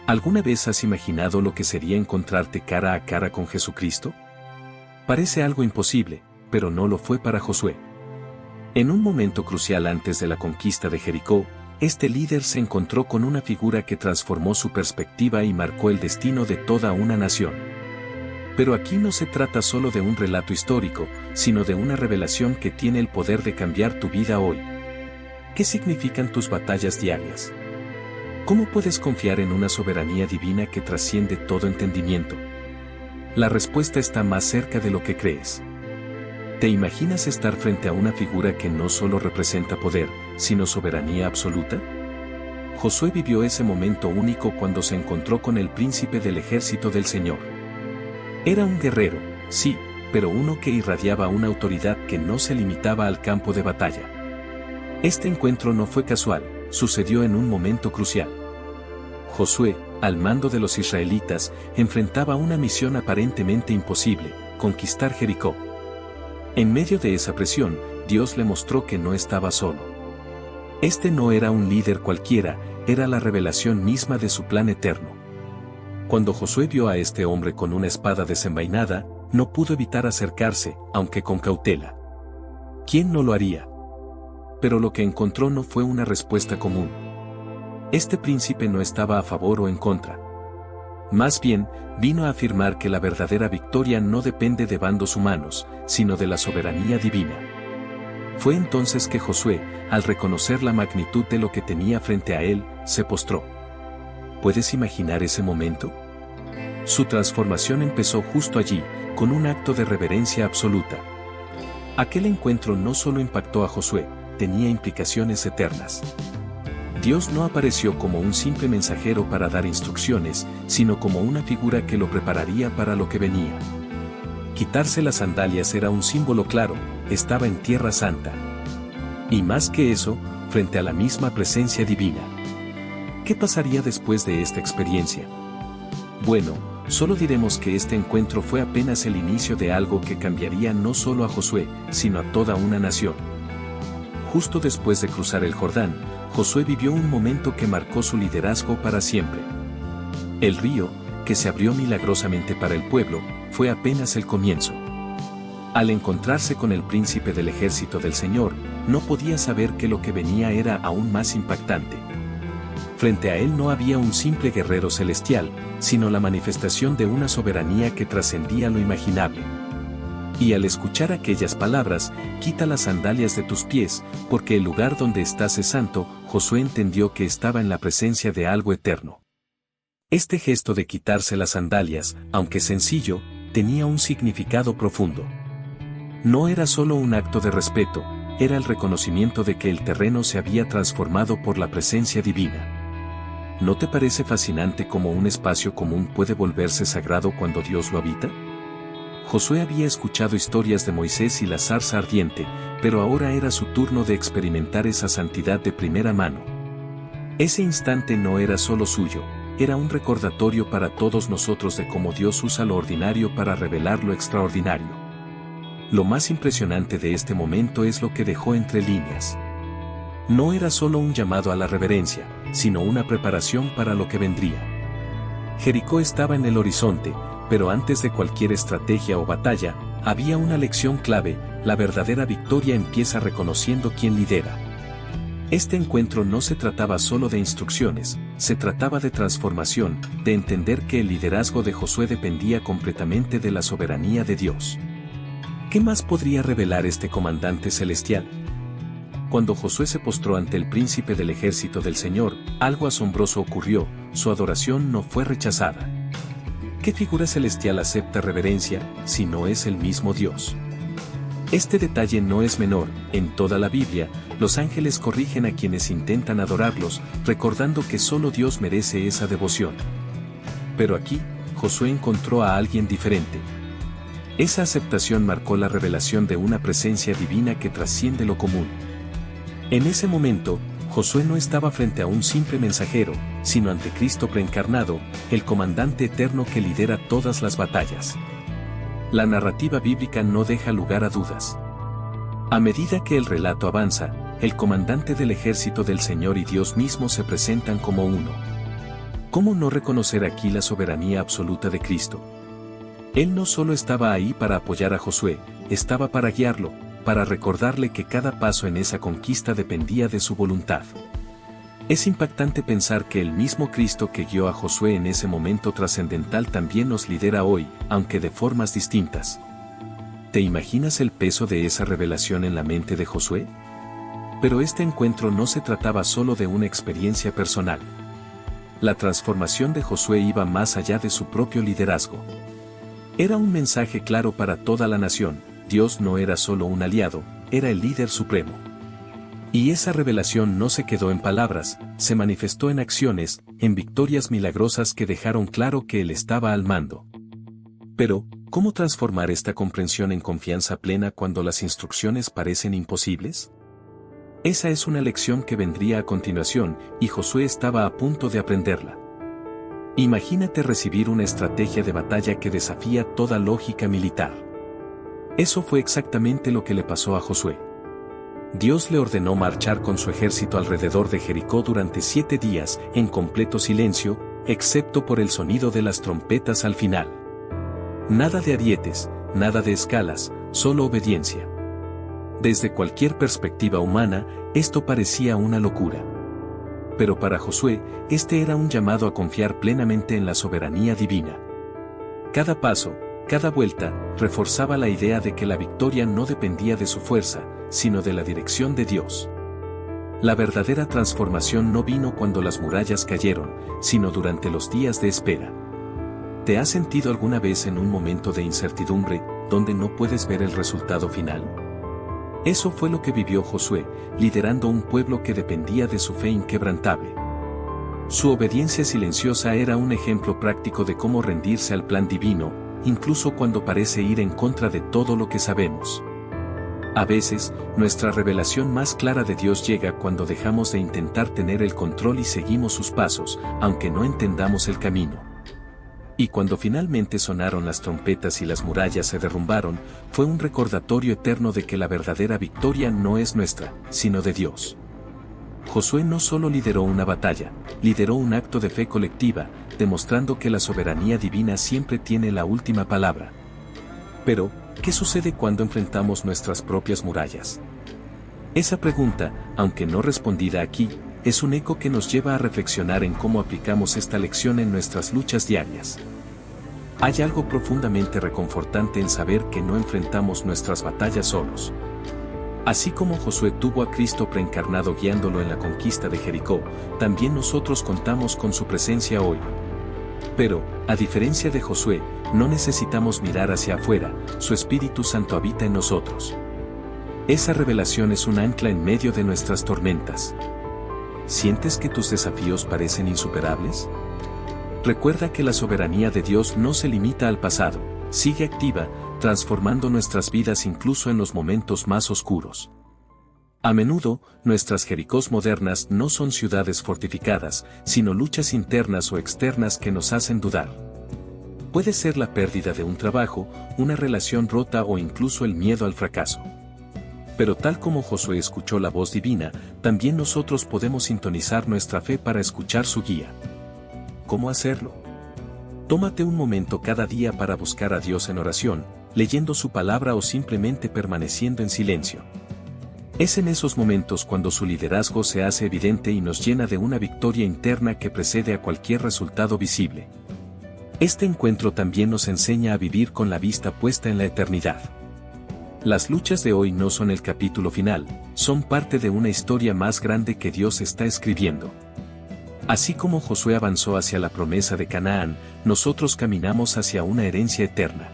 ¿Alguna vez has imaginado lo que sería encontrarte cara a cara con Jesucristo? Parece algo imposible, pero no lo fue para Josué. En un momento crucial antes de la conquista de Jericó, este líder se encontró con una figura que transformó su perspectiva y marcó el destino de toda una nación. Pero aquí no se trata solo de un relato histórico, sino de una revelación que tiene el poder de cambiar tu vida hoy. ¿Qué significan tus batallas diarias? ¿Cómo puedes confiar en una soberanía divina que trasciende todo entendimiento? La respuesta está más cerca de lo que crees. ¿Te imaginas estar frente a una figura que no solo representa poder, sino soberanía absoluta? Josué vivió ese momento único cuando se encontró con el príncipe del ejército del Señor. Era un guerrero, sí, pero uno que irradiaba una autoridad que no se limitaba al campo de batalla. Este encuentro no fue casual, sucedió en un momento crucial. Josué, al mando de los israelitas, enfrentaba una misión aparentemente imposible: conquistar Jericó. En medio de esa presión, Dios le mostró que no estaba solo. Este no era un líder cualquiera, era la revelación misma de su plan eterno. Cuando Josué vio a este hombre con una espada desenvainada, no pudo evitar acercarse, aunque con cautela. ¿Quién no lo haría? Pero lo que encontró no fue una respuesta común. Este príncipe no estaba a favor o en contra. Más bien, vino a afirmar que la verdadera victoria no depende de bandos humanos, sino de la soberanía divina. Fue entonces que Josué, al reconocer la magnitud de lo que tenía frente a él, se postró. ¿Puedes imaginar ese momento? Su transformación empezó justo allí, con un acto de reverencia absoluta. Aquel encuentro no solo impactó a Josué, tenía implicaciones eternas. Dios no apareció como un simple mensajero para dar instrucciones, sino como una figura que lo prepararía para lo que venía. Quitarse las sandalias era un símbolo claro: estaba en Tierra Santa. Y más que eso, frente a la misma presencia divina. ¿Qué pasaría después de esta experiencia? Bueno, solo diremos que este encuentro fue apenas el inicio de algo que cambiaría no solo a Josué, sino a toda una nación. Justo después de cruzar el Jordán, Josué vivió un momento que marcó su liderazgo para siempre. El río, que se abrió milagrosamente para el pueblo, fue apenas el comienzo. Al encontrarse con el príncipe del ejército del Señor, no podía saber que lo que venía era aún más impactante. Frente a él no había un simple guerrero celestial, sino la manifestación de una soberanía que trascendía lo imaginable. Y al escuchar aquellas palabras: quita las sandalias de tus pies, porque el lugar donde estás es santo, Josué entendió que estaba en la presencia de algo eterno. Este gesto de quitarse las sandalias, aunque sencillo, tenía un significado profundo. No era solo un acto de respeto, era el reconocimiento de que el terreno se había transformado por la presencia divina. ¿No te parece fascinante cómo un espacio común puede volverse sagrado cuando Dios lo habita? Josué había escuchado historias de Moisés y la zarza ardiente, pero ahora era su turno de experimentar esa santidad de primera mano. Ese instante no era solo suyo, era un recordatorio para todos nosotros de cómo Dios usa lo ordinario para revelar lo extraordinario. Lo más impresionante de este momento es lo que dejó entre líneas. No era solo un llamado a la reverencia, sino una preparación para lo que vendría. Jericó estaba en el horizonte, pero antes de cualquier estrategia o batalla, había una lección clave: la verdadera victoria empieza reconociendo quién lidera. Este encuentro no se trataba solo de instrucciones, se trataba de transformación, de entender que el liderazgo de Josué dependía completamente de la soberanía de Dios. ¿Qué más podría revelar este comandante celestial? Cuando Josué se postró ante el príncipe del ejército del Señor, algo asombroso ocurrió: su adoración no fue rechazada. ¿Qué figura celestial acepta reverencia, si no es el mismo Dios? Este detalle no es menor. En toda la Biblia, los ángeles corrigen a quienes intentan adorarlos, recordando que solo Dios merece esa devoción. Pero aquí, Josué encontró a alguien diferente. Esa aceptación marcó la revelación de una presencia divina que trasciende lo común. En ese momento, Josué no estaba frente a un simple mensajero, sino ante Cristo preencarnado, el comandante eterno que lidera todas las batallas. La narrativa bíblica no deja lugar a dudas. A medida que el relato avanza, el comandante del ejército del Señor y Dios mismo se presentan como uno. ¿Cómo no reconocer aquí la soberanía absoluta de Cristo? Él no solo estaba ahí para apoyar a Josué, estaba para guiarlo, para recordarle que cada paso en esa conquista dependía de su voluntad. Es impactante pensar que el mismo Cristo que guió a Josué en ese momento trascendental también nos lidera hoy, aunque de formas distintas. ¿Te imaginas el peso de esa revelación en la mente de Josué? Pero este encuentro no se trataba solo de una experiencia personal. La transformación de Josué iba más allá de su propio liderazgo. Era un mensaje claro para toda la nación: Dios no era solo un aliado, era el líder supremo. Y esa revelación no se quedó en palabras, se manifestó en acciones, en victorias milagrosas que dejaron claro que Él estaba al mando. Pero, ¿cómo transformar esta comprensión en confianza plena cuando las instrucciones parecen imposibles? Esa es una lección que vendría a continuación, y Josué estaba a punto de aprenderla. Imagínate recibir una estrategia de batalla que desafía toda lógica militar. Eso fue exactamente lo que le pasó a Josué. Dios le ordenó marchar con su ejército alrededor de Jericó durante 7 días, en completo silencio, excepto por el sonido de las trompetas al final. Nada de arietes, nada de escalas, solo obediencia. Desde cualquier perspectiva humana, esto parecía una locura. Pero para Josué, este era un llamado a confiar plenamente en la soberanía divina. Cada paso, cada vuelta, reforzaba la idea de que la victoria no dependía de su fuerza, sino de la dirección de Dios. La verdadera transformación no vino cuando las murallas cayeron, sino durante los días de espera. ¿Te has sentido alguna vez en un momento de incertidumbre, donde no puedes ver el resultado final? Eso fue lo que vivió Josué, liderando un pueblo que dependía de su fe inquebrantable. Su obediencia silenciosa era un ejemplo práctico de cómo rendirse al plan divino, incluso cuando parece ir en contra de todo lo que sabemos. A veces, nuestra revelación más clara de Dios llega cuando dejamos de intentar tener el control y seguimos sus pasos, aunque no entendamos el camino. Y cuando finalmente sonaron las trompetas y las murallas se derrumbaron, fue un recordatorio eterno de que la verdadera victoria no es nuestra, sino de Dios. Josué no solo lideró una batalla, lideró un acto de fe colectiva, demostrando que la soberanía divina siempre tiene la última palabra. Pero, ¿qué sucede cuando enfrentamos nuestras propias murallas? Esa pregunta, aunque no respondida aquí, es un eco que nos lleva a reflexionar en cómo aplicamos esta lección en nuestras luchas diarias. Hay algo profundamente reconfortante en saber que no enfrentamos nuestras batallas solos. Así como Josué tuvo a Cristo preencarnado guiándolo en la conquista de Jericó, también nosotros contamos con su presencia hoy. Pero, a diferencia de Josué, no necesitamos mirar hacia afuera, su Espíritu Santo habita en nosotros. Esa revelación es un ancla en medio de nuestras tormentas. ¿Sientes que tus desafíos parecen insuperables? Recuerda que la soberanía de Dios no se limita al pasado, sigue activa, transformando nuestras vidas incluso en los momentos más oscuros. A menudo, nuestras Jericós modernas no son ciudades fortificadas, sino luchas internas o externas que nos hacen dudar. Puede ser la pérdida de un trabajo, una relación rota o incluso el miedo al fracaso. Pero tal como Josué escuchó la voz divina, también nosotros podemos sintonizar nuestra fe para escuchar su guía. ¿Cómo hacerlo? Tómate un momento cada día para buscar a Dios en oración, leyendo su palabra o simplemente permaneciendo en silencio. Es en esos momentos cuando su liderazgo se hace evidente y nos llena de una victoria interna que precede a cualquier resultado visible. Este encuentro también nos enseña a vivir con la vista puesta en la eternidad. Las luchas de hoy no son el capítulo final, son parte de una historia más grande que Dios está escribiendo. Así como Josué avanzó hacia la promesa de Canaán, nosotros caminamos hacia una herencia eterna.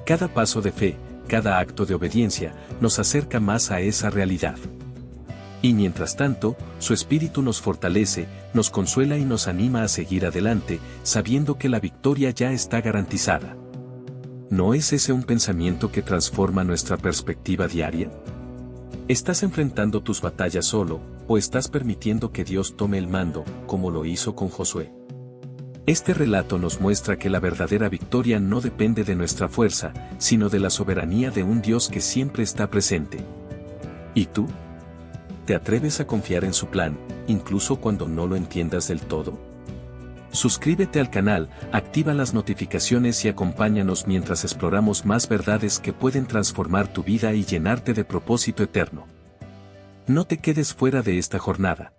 Cada paso de fe, cada acto de obediencia, nos acerca más a esa realidad. Y mientras tanto, su Espíritu nos fortalece, nos consuela y nos anima a seguir adelante, sabiendo que la victoria ya está garantizada. ¿No es ese un pensamiento que transforma nuestra perspectiva diaria? ¿Estás enfrentando tus batallas solo, o estás permitiendo que Dios tome el mando, como lo hizo con Josué? Este relato nos muestra que la verdadera victoria no depende de nuestra fuerza, sino de la soberanía de un Dios que siempre está presente. ¿Y tú? ¿Te atreves a confiar en su plan, incluso cuando no lo entiendas del todo? Suscríbete al canal, activa las notificaciones y acompáñanos mientras exploramos más verdades que pueden transformar tu vida y llenarte de propósito eterno. No te quedes fuera de esta jornada.